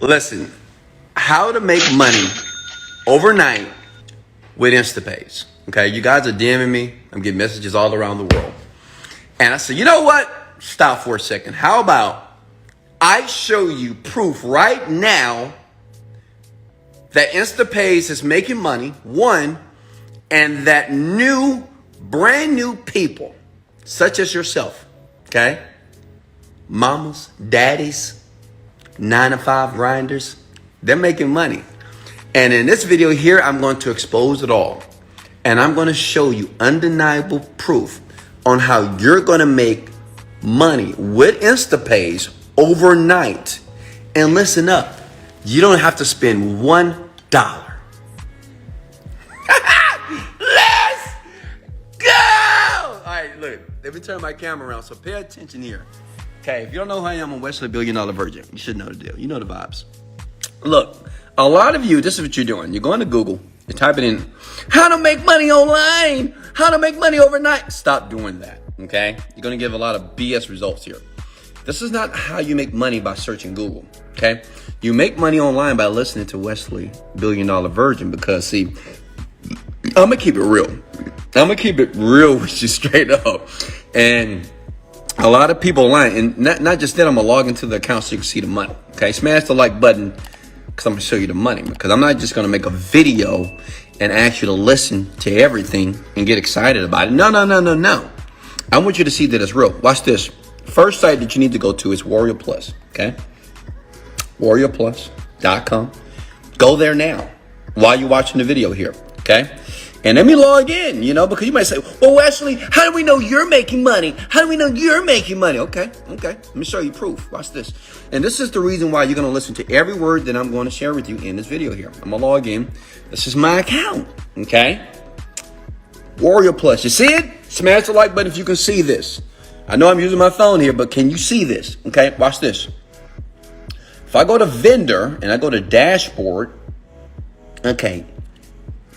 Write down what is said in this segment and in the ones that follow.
Listen, how to make money overnight with InstaPayz. Okay, you guys are DMing me. I'm getting messages all around the world. And I said, you know what? Stop for a second. How about I show you proof right now that InstaPayz is making money, one, and that brand new people, such as yourself, okay? Mamas, daddies, 9-to-5 grinders, they're making money. And in this video here, I'm going to expose it all. And I'm going to show you undeniable proof on how you're going to make money with InstaPayz overnight. And listen up, you don't have to spend $1. Let's go! All right, look, let me turn my camera around, so pay attention here. Okay, if you don't know who I am, I'm Wesley Virgin. You should know the deal. You know the vibes. Look, a lot of you, this is what you're doing. You're going to Google, you're typing in, how to make money online, how to make money overnight. Stop doing that, okay? You're going to give a lot of BS results here. This is not how you make money by searching Google, okay? You make money online by listening to Wesley Virgin because, see, I'm going to keep it real. I'm going to keep it real with you straight up. And a lot of people online, and not just that, I'm going to log into the account so you can see the money, okay? Smash the like button because I'm going to show you the money, because I'm not just going to make a video and ask you to listen to everything and get excited about it. No. I want you to see that it's real. Watch this. First site that you need to go to is WarriorPlus, okay? WarriorPlus.com. Go there now while you're watching the video here, okay? And let me log in, because you might say, well, Wesley, how do we know you're making money? How do we know you're making money? Okay. Let me show you proof. Watch this. And this is the reason why you're going to listen to every word that I'm going to share with you in this video here. I'm going to log in. This is my account, okay? WarriorPlus. You see it? Smash the like button if you can see this. I know I'm using my phone here, but can you see this? Okay, watch this. If I go to vendor and I go to dashboard, okay,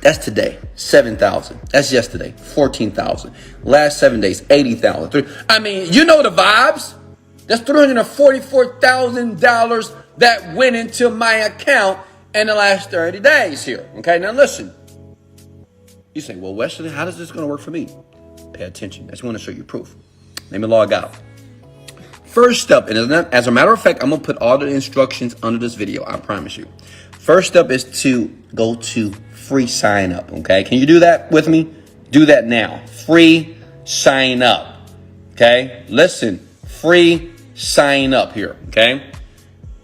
that's today, 7,000. That's yesterday, 14,000. Last 7 days, 80,000. I mean, you know the vibes. That's $344,000 that went into my account in the last 30 days here. Okay, now listen. You say, well, Wesley, how is this going to work for me? Pay attention. I just want to show you proof. Let me log out. First step, and as a matter of fact, I'm going to put all the instructions under this video. I promise you. First step is to go to free sign up. Okay. Can you do that with me? Do that now. Free sign up. Okay. Listen, free sign up here. Okay.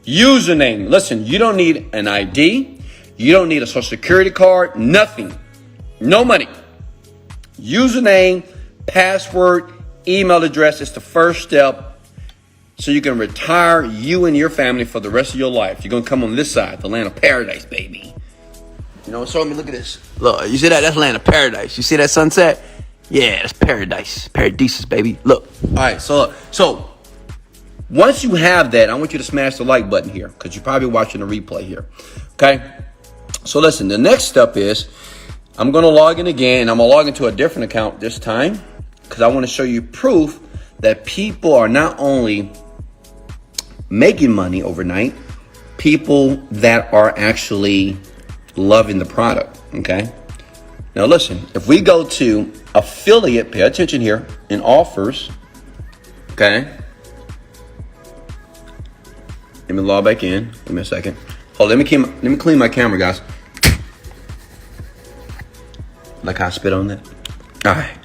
Username. Listen, you don't need an ID. You don't need a social security card. Nothing. No money. Username, password, email address is the first step so you can retire you and your family for the rest of your life. You're going to come on this side, the land of paradise, baby. So look at this. Look, you see that? That's land of paradise. You see that sunset? Yeah, that's paradise. Paradises, baby. Look. All right, so once you have that, I want you to smash the like button here because you're probably watching the replay here. Okay? So listen, the next step is I'm going to log in again. I'm going to log into a different account this time because I want to show you proof that people are not only making money overnight, people that are actually loving the product, okay? Now listen, if we go to affiliate, pay attention here, in offers, okay? Let me log back in. Give me a second. Hold on, let me clean my camera, guys. Like how I spit on that? All right.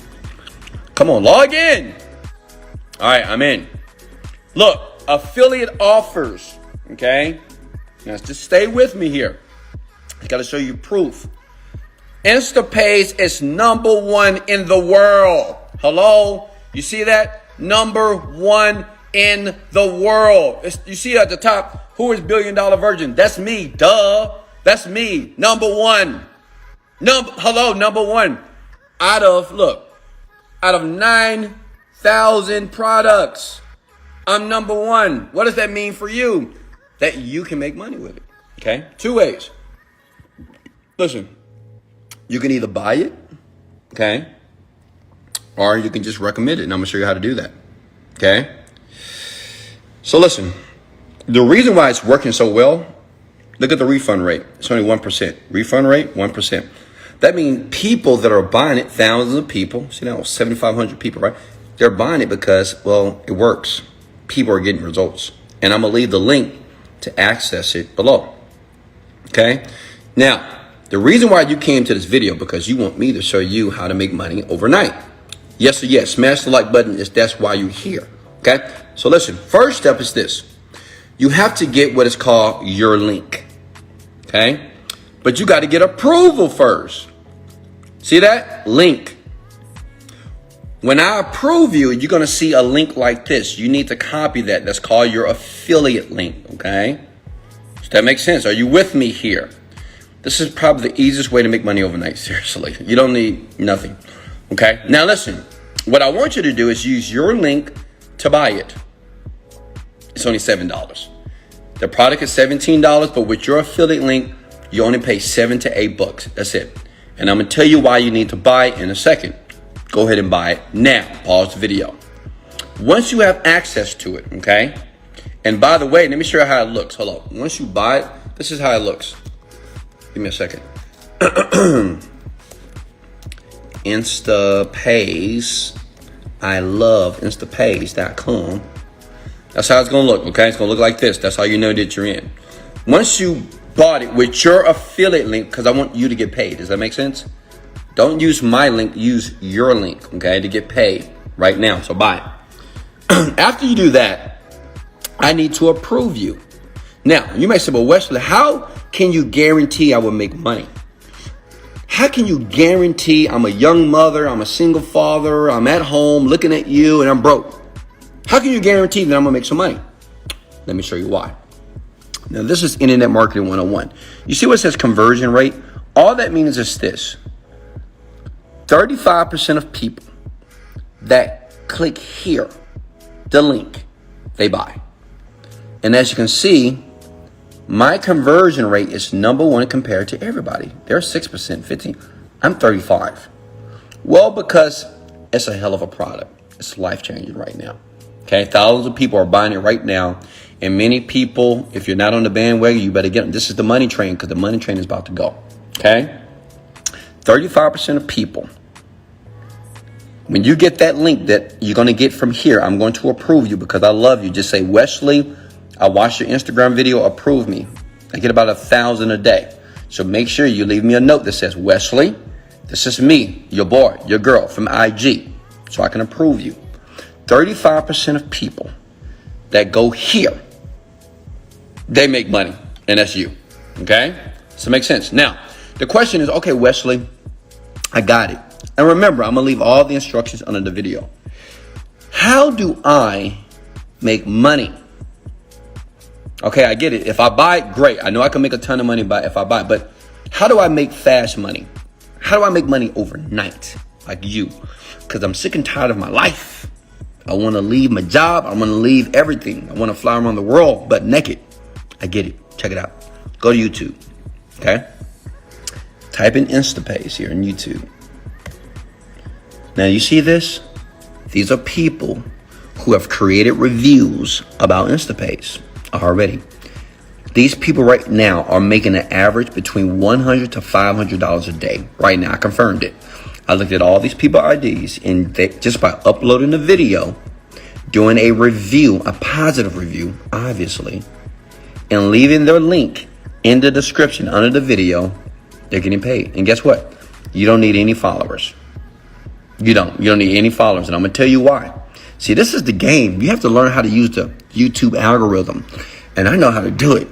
Come on, log in. All right, I'm in. Look, affiliate offers, okay? Now, just stay with me here. I got to show you proof. InstaPayz is #1 in the world. Hello? You see that? #1 in the world. You see at the top, who is $1 billion virgin? That's me, duh. That's me, #1. Hello, #1. Out of 9,000 products, I'm #1. What does that mean for you? That you can make money with it, okay? 2 ways. Listen, you can either buy it, okay? Or you can just recommend it, and I'm going to show you how to do that, okay? So listen, the reason why it's working so well Look at the refund rate. It's only 1%. Refund rate, 1%. That means people that are buying it, thousands of people, see now, 7,500 people, right? They're buying it because, well, it works. People are getting results. And I'm going to leave the link to access it below. Okay? Now, the reason why you came to this video, because you want me to show you how to make money overnight. Yes or yes. Smash the like button. That's why you're here. Okay? So listen, first step is this. You have to get what is called your link. Okay? But you got to get approval first. See that? Link. When I approve you, you're going to see a link like this. You need to copy that. That's called your affiliate link. Okay? Does that make sense? Are you with me here? This is probably the easiest way to make money overnight. Seriously. You don't need nothing. Okay? Now listen. What I want you to do is use your link to buy it. It's only $7. The product is $17, but with your affiliate link, you only pay $7 to $8. That's it. And I'm going to tell you why you need to buy it in a second. Go ahead and buy it now. Pause the video. Once you have access to it, okay? And by the way, let me show you how it looks. Hold on. Once you buy it, this is how it looks. Give me a second. InstaPayz. I love InstaPayz.com. That's how it's going to look, okay? It's going to look like this. That's how you know that you're in. Once you bought it with your affiliate link, because I want you to get paid. Does that make sense? Don't use my link. Use your link, okay, to get paid right now. So buy it. After you do that, I need to approve you. Now, you may say, well, Wesley, how can you guarantee I will make money? How can you guarantee I'm a young mother, I'm a single father, I'm at home looking at you and I'm broke? How can you guarantee that I'm going to make some money? Let me show you why. Now, this is Internet Marketing 101. You see what it says conversion rate? All that means is this. 35% of people that click here, the link, they buy. And as you can see, my conversion rate is number one compared to everybody. They're 6%, 15%. I'm 35%. Well, because it's a hell of a product. It's life-changing right now. Okay, thousands of people are buying it right now. And many people, if you're not on the bandwagon, you better get them. This is the money train because the money train is about to go. Okay? 35% of people, when you get that link that you're going to get from here, I'm going to approve you because I love you. Just say, Wesley, I watched your Instagram video, approve me. I get about 1,000 a day. So make sure you leave me a note that says, Wesley, this is me, your boy, your girl from IG, so I can approve you. 35% of people that go here, they make money, and that's you. Okay? So it makes sense. Now, the question is, okay, Wesley, I got it. And remember, I'm going to leave all the instructions under the video. How do I make money? Okay, I get it. If I buy it, great. I know I can make a ton of money if I buy it. But how do I make fast money? How do I make money overnight like you? Because I'm sick and tired of my life. I want to leave my job. I want to leave everything. I want to fly around the world, but naked. I get it. Check it out. Go to YouTube. Okay? Type in InstaPayz here in YouTube. Now, you see this? These are people who have created reviews about InstaPayz already. These people right now are making an average between $100 to $500 a day. Right now, I confirmed it. I looked at all these people IDs, and they, just by uploading the video, doing a review, a positive review, obviously, and leaving their link in the description under the video, they're getting paid. And guess what? You don't need any followers. You don't need any followers, and I'm going to tell you why. See, this is the game. You have to learn how to use the YouTube algorithm, and I know how to do it.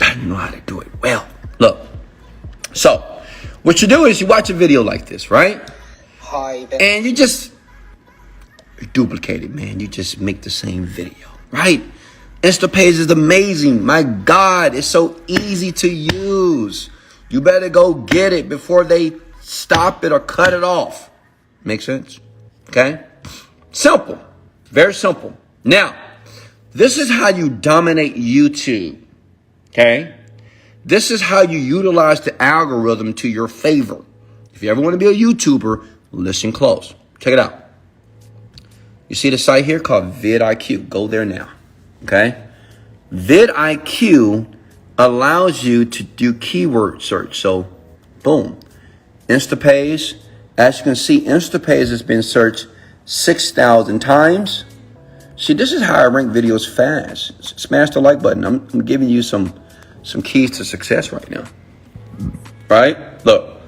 I know how to do it well. Look, so what you do is you watch a video like this, right? And you just duplicate it, man. You just make the same video, right? InstaPayz is amazing. My God, it's so easy to use. You better go get it before they stop it or cut it off. Make sense? Okay? Simple. Very simple. Now, this is how you dominate YouTube. Okay? This is how you utilize the algorithm to your favor. If you ever want to be a YouTuber, listen close. Check it out. You see the site here called VidIQ. Go there now. Okay? VidIQ allows you to do keyword search. So, boom, InstaPayz. As you can see, InstaPayz has been searched 6,000 times. See, this is how I rank videos fast. Smash the like button. I'm giving you some keys to success right now. Right? Look.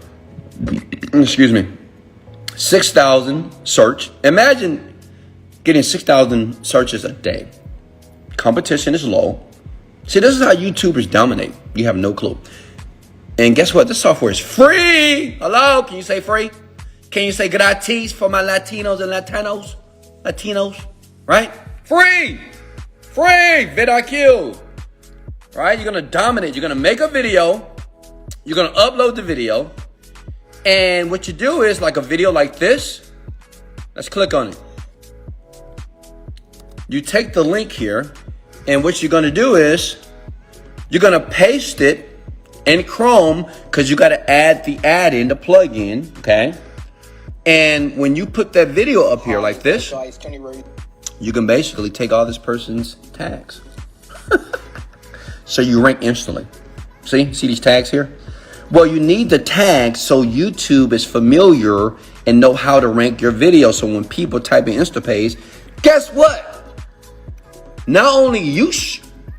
Excuse me. 6,000 search. Imagine getting 6,000 searches a day. Competition is low. See, this is how YouTubers dominate. You have no clue. And guess what? This software is free. Hello? Can you say free? Can you say gratis for my Latinos and Latinos? Right? Free. VidIQ. Right? You're going to dominate. You're going to make a video. You're going to upload the video. And what you do is like a video like this. Let's click on it. You take the link here. And what you're going to do is you're going to paste it in Chrome because you got to add the add-in, the plug-in. Okay. And when you put that video up here like this, you can basically take all this person's tags. So you rank instantly. See these tags here? Well, you need the tags so YouTube is familiar and know how to rank your video. So when people type in InstaPayz, guess what? Not only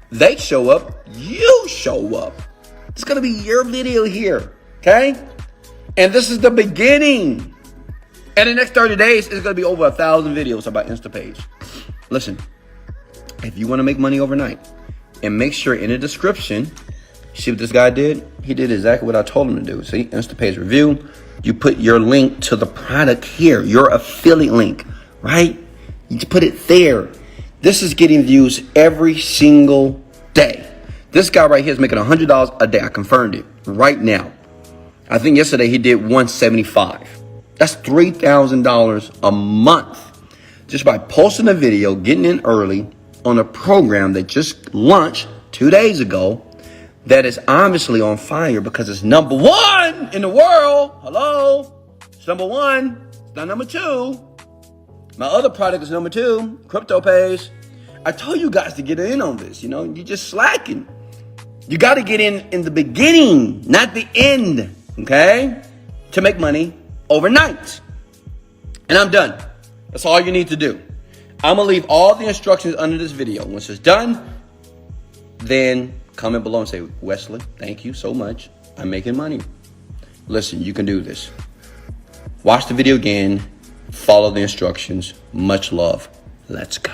they show up, you show up. It's going to be your video here. Okay? And this is the beginning. And the next 30 days, it's going to be over 1,000 videos about InstaPayz. Listen, if you want to make money overnight, and make sure in the description, see what this guy did? He did exactly what I told him to do. See, InstaPayz review. You put your link to the product here, your affiliate link, right? You put it there. This is getting views every single day. This guy right here is making $100 a day. I confirmed it right now. I think yesterday he did $175. That's $3,000 a month just by posting a video, getting in early on a program that just launched 2 days ago that is obviously on fire because it's #1 in the world. Hello? It's #1. It's not #2. My other product is #2, InstaPayz. I told you guys to get in on this. You're just slacking. You got to get in the beginning, not the end, okay? To make money overnight. And I'm done. That's all you need to do. I'm going to leave all the instructions under this video. Once it's done, then comment below and say, Wesley, thank you so much. I'm making money. Listen, you can do this. Watch the video again. Follow the instructions. Much love. Let's go.